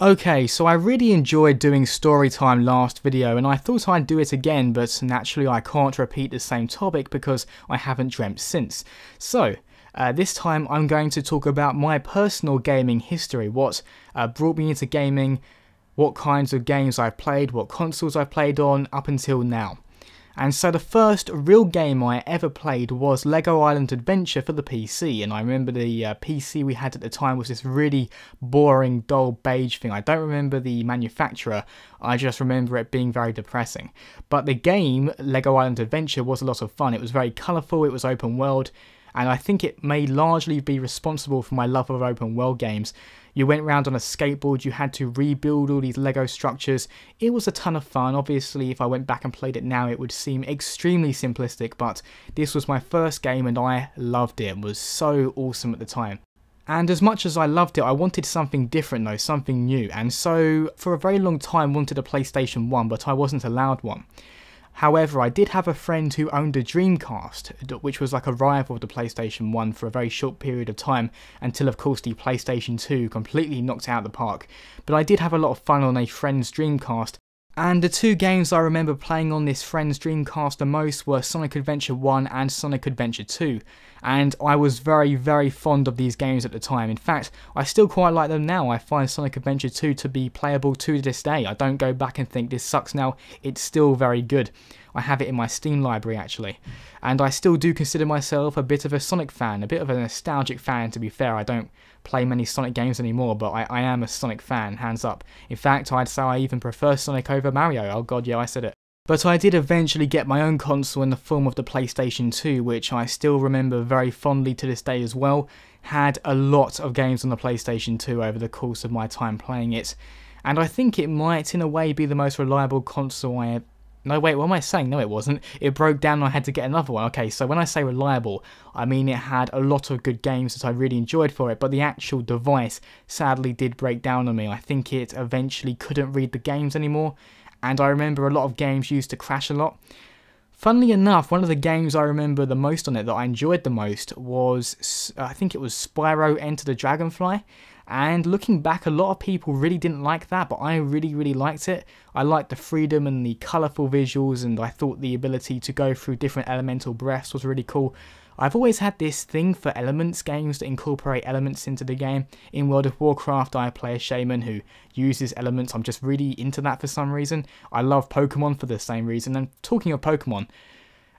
Okay, so I really enjoyed doing story time last video and I thought I'd do it again, but naturally I can't repeat the same topic because I haven't dreamt since. So, this time I'm going to talk about my personal gaming history, what brought me into gaming, what kinds of games I've played, what consoles I've played on up until now. And so the first real game I ever played was Lego Island Adventure for the PC, and I remember the PC we had at the time was this really boring, dull beige thing. I don't remember the manufacturer, I just remember it being very depressing. But the game, Lego Island Adventure, was a lot of fun. It was very colourful, it was open world, and I think it may largely be responsible for my love of open world games. You went around on a skateboard, you had to rebuild all these Lego structures. It was a ton of fun. Obviously, if I went back and played it now, it would seem extremely simplistic, but this was my first game and I loved it. It was so awesome at the time. And as much as I loved it, I wanted something different though, something new. And so, for a very long time, wanted a PlayStation 1, but I wasn't allowed one. However, I did have a friend who owned a Dreamcast, which was like a rival of the PlayStation 1 for a very short period of time, until of course the PlayStation 2 completely knocked out the park. But I did have a lot of fun on a friend's Dreamcast, and the two games I remember playing on this friend's Dreamcast the most were Sonic Adventure 1 and Sonic Adventure 2. And I was very, very fond of these games at the time. In fact, I still quite like them now. I find Sonic Adventure 2 to be playable to this day. I don't go back and think this sucks now. It's still very good. I have it in my Steam library actually. And I still do consider myself a bit of a Sonic fan, a bit of a nostalgic fan to be fair. I don't play many Sonic games anymore, but I am a Sonic fan, hands up. In fact, I'd say I even prefer Sonic over Mario. Oh god, yeah, I said it. But I did eventually get my own console in the form of the PlayStation 2, which I still remember very fondly to this day as well. Had a lot of games on the PlayStation 2 over the course of my time playing it. And I think it might, in a way, be the most reliable console I have. No, wait, what am I saying? No, it wasn't. It broke down and I had to get another one. Okay, so when I say reliable, I mean it had a lot of good games that I really enjoyed for it, but the actual device sadly did break down on me. I think it eventually couldn't read the games anymore, and I remember a lot of games used to crash a lot. Funnily enough, one of the games I remember the most on it that I enjoyed the most was, I think it was Spyro Enter the Dragonfly. And looking back, a lot of people really didn't like that, but I really liked it. I liked the freedom and the colourful visuals, and I thought the ability to go through different elemental breaths was really cool. I've always had this thing for elements games that incorporate elements into the game. In World of Warcraft, I play a shaman who uses elements. I'm just really into that for some reason. I love Pokemon for the same reason. And talking of Pokemon,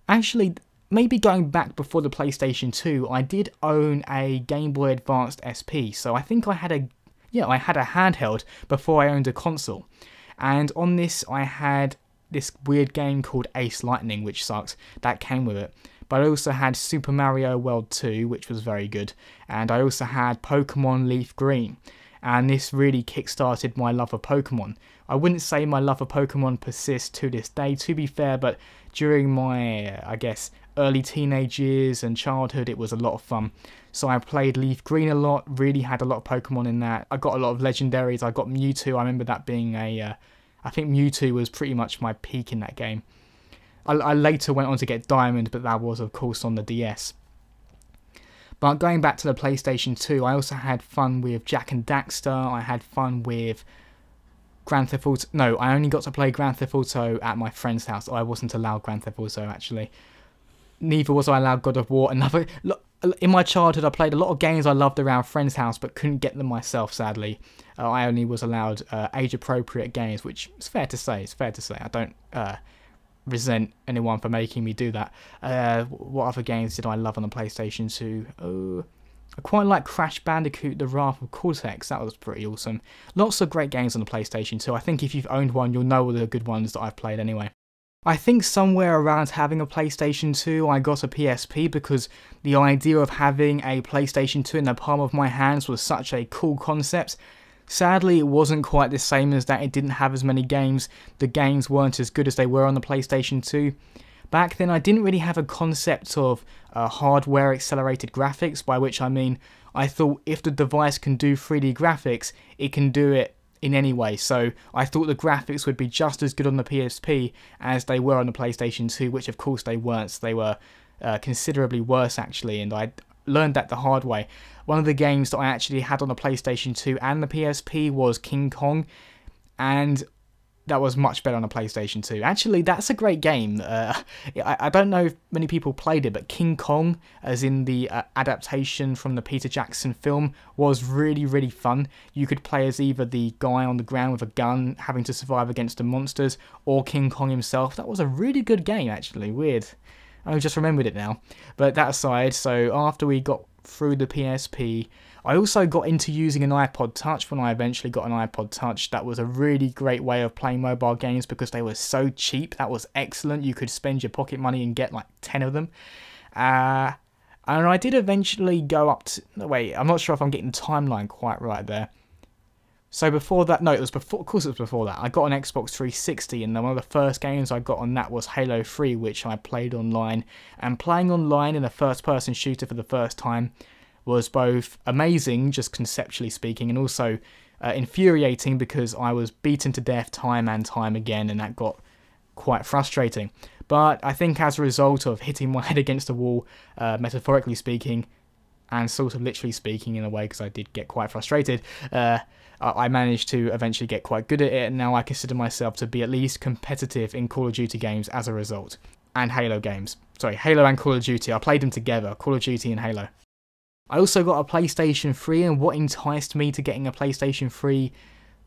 actually, maybe going back before the PlayStation 2, I did own a Game Boy Advanced SP, so I think I had a handheld before I owned a console. And on this, I had this weird game called Ace Lightning, which sucks. That came with it. But I also had Super Mario World 2, which was very good. And I also had Pokemon Leaf Green. And this really kick-started my love of Pokemon. I wouldn't say my love of Pokemon persists to this day, to be fair, but during my, I guess, early teenage years and childhood, it was a lot of fun. So I played Leaf Green a lot, really had a lot of Pokemon in that. I got a lot of legendaries, I got Mewtwo. I remember that being I think Mewtwo was pretty much my peak in that game. I later went on to get Diamond, but that was of course on the DS. But going back to the PlayStation 2, I also had fun with Jak and Daxter. I had fun with Grand Theft Auto. No, I only got to play Grand Theft Auto at my friend's house. I wasn't allowed Grand Theft Auto actually. Neither was I allowed God of War. In my childhood, I played a lot of games I loved around friends' house, but couldn't get them myself, sadly. I only was allowed age-appropriate games, which is fair to say. It's fair to say. I don't resent anyone for making me do that. What other games did I love on the PlayStation 2? I quite like Crash Bandicoot The Wrath of Cortex. That was pretty awesome. Lots of great games on the PlayStation 2. I think if you've owned one, you'll know all the good ones that I've played anyway. I think somewhere around having a PlayStation 2, I got a PSP because the idea of having a PlayStation 2 in the palm of my hands was such a cool concept. Sadly, it wasn't quite the same as that. It didn't have as many games. The games weren't as good as they were on the PlayStation 2. Back then, I didn't really have a concept of hardware accelerated graphics, by which I mean, I thought if the device can do 3D graphics, it can do it in any way. So I thought the graphics would be just as good on the PSP as they were on the PlayStation 2, which of course they weren't. They were considerably worse actually, and learned that the hard way. One of the games that I actually had on the PlayStation 2 and the PSP was King Kong, and that was much better on the PlayStation 2. Actually, that's a great game. I don't know if many people played it, but King Kong, as in the adaptation from the Peter Jackson film, was really, really fun. You could play as either the guy on the ground with a gun having to survive against the monsters, or King Kong himself. That was a really good game, actually. Weird. I just remembered it now. But that aside, so after we got through the PSP, I also got into using an iPod Touch when I eventually got an iPod Touch. That was a really great way of playing mobile games because they were so cheap. That was excellent. You could spend your pocket money and get like 10 of them. And I did eventually go up to... No, wait, I'm not sure if I'm getting the timeline quite right there. So before that, no, it was before, of course it was before that. I got an Xbox 360, and one of the first games I got on that was Halo 3, which I played online. And playing online in a first-person shooter for the first time was both amazing, just conceptually speaking, and also infuriating because I was beaten to death time and time again, and that got quite frustrating. But I think as a result of hitting my head against the wall, metaphorically speaking, and sort of literally speaking in a way, because I did get quite frustrated, I managed to eventually get quite good at it, and now I consider myself to be at least competitive in Call of Duty games as a result. And Halo games. Sorry, Halo and Call of Duty. I played them together, Call of Duty and Halo. I also got a PlayStation 3, and what enticed me to getting a PlayStation 3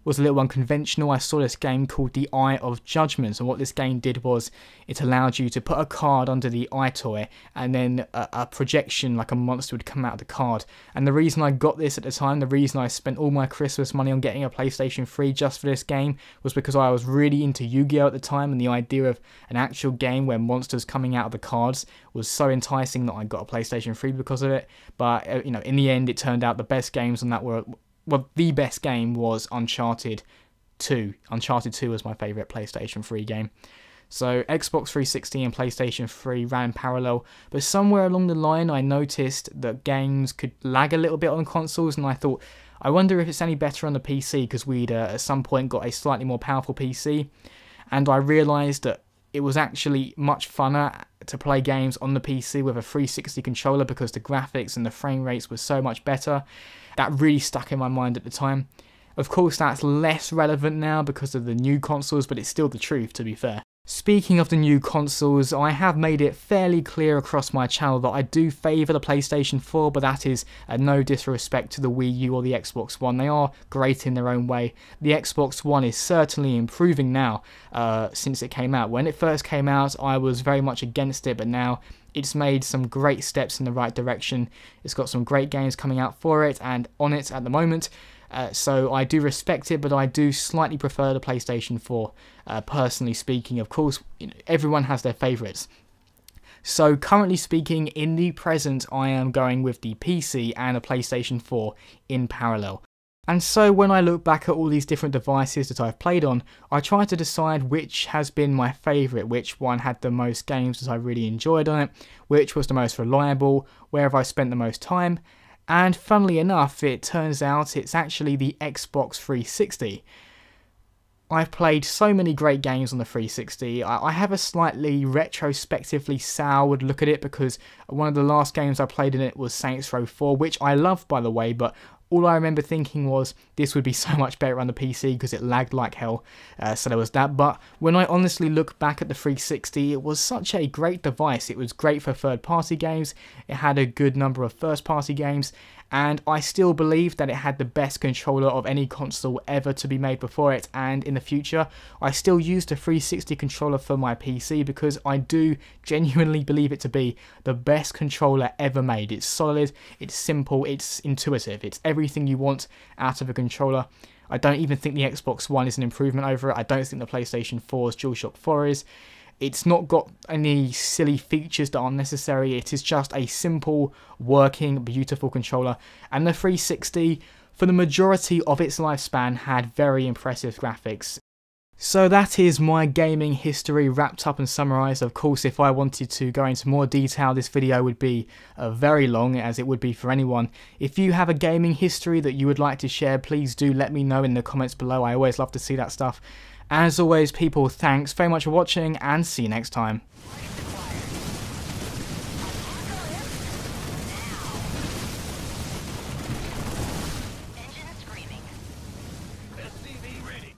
was a little unconventional. I saw this game called The Eye of Judgment, and what this game did was it allowed you to put a card under the eye toy, and then a projection like a monster would come out of the card. And the reason I got this at the time, the reason I spent all my Christmas money on getting a PlayStation 3 just for this game, was because I was really into Yu-Gi-Oh at the time, and the idea of an actual game where monsters coming out of the cards was so enticing that I got a PlayStation 3 because of it. But you know, in the end, it turned out the best games on that were... Well, the best game was Uncharted 2. Uncharted 2 was my favourite PlayStation 3 game. So Xbox 360 and PlayStation 3 ran parallel, but somewhere along the line I noticed that games could lag a little bit on consoles, and I thought, I wonder if it's any better on the PC, because we'd at some point got a slightly more powerful PC, and I realised that it was actually much funner to play games on the PC with a 360 controller because the graphics and the frame rates were so much better. That really stuck in my mind at the time. Of course, that's less relevant now because of the new consoles, but it's still the truth, to be fair. Speaking of the new consoles, I have made it fairly clear across my channel that I do favour the PlayStation 4, but that is no disrespect to the Wii U or the Xbox One. They are great in their own way. The Xbox One is certainly improving now since it came out. When it first came out, I was very much against it, but now it's made some great steps in the right direction. It's got some great games coming out for it and on it at the moment. So I do respect it, but I do slightly prefer the PlayStation 4, personally speaking. Of course, you know, everyone has their favourites. So currently speaking, in the present, I am going with the PC and a PlayStation 4 in parallel. And so when I look back at all these different devices that I've played on, I try to decide which has been my favourite, which one had the most games that I really enjoyed on it, which was the most reliable, where have I spent the most time. And funnily enough, it turns out it's actually the Xbox 360. I've played so many great games on the 360. I have a slightly retrospectively soured look at it because one of the last games I played in it was Saints Row 4, which I loved, by the way, but all I remember thinking was this would be so much better on the PC because it lagged like hell, so there was that. But when I honestly look back at the 360, it was such a great device. It was great for third-party games, it had a good number of first-party games, and I still believe that it had the best controller of any console ever to be made before it, and in the future I still use the 360 controller for my PC because I do genuinely believe it to be the best controller ever made. It's solid, it's simple, it's intuitive, it's everything you want out of a controller. I don't even think the Xbox One is an improvement over it. I don't think the PlayStation 4's DualShock 4 is. It's not got any silly features that aren't necessary. It is just a simple, working, beautiful controller. And the 360, for the majority of its lifespan, had very impressive graphics. So that is my gaming history wrapped up and summarised. Of course, if I wanted to go into more detail, this video would be very long, as it would be for anyone. If you have a gaming history that you would like to share, please do let me know in the comments below. I always love to see that stuff. As always, people, thanks very much for watching, and see you next time.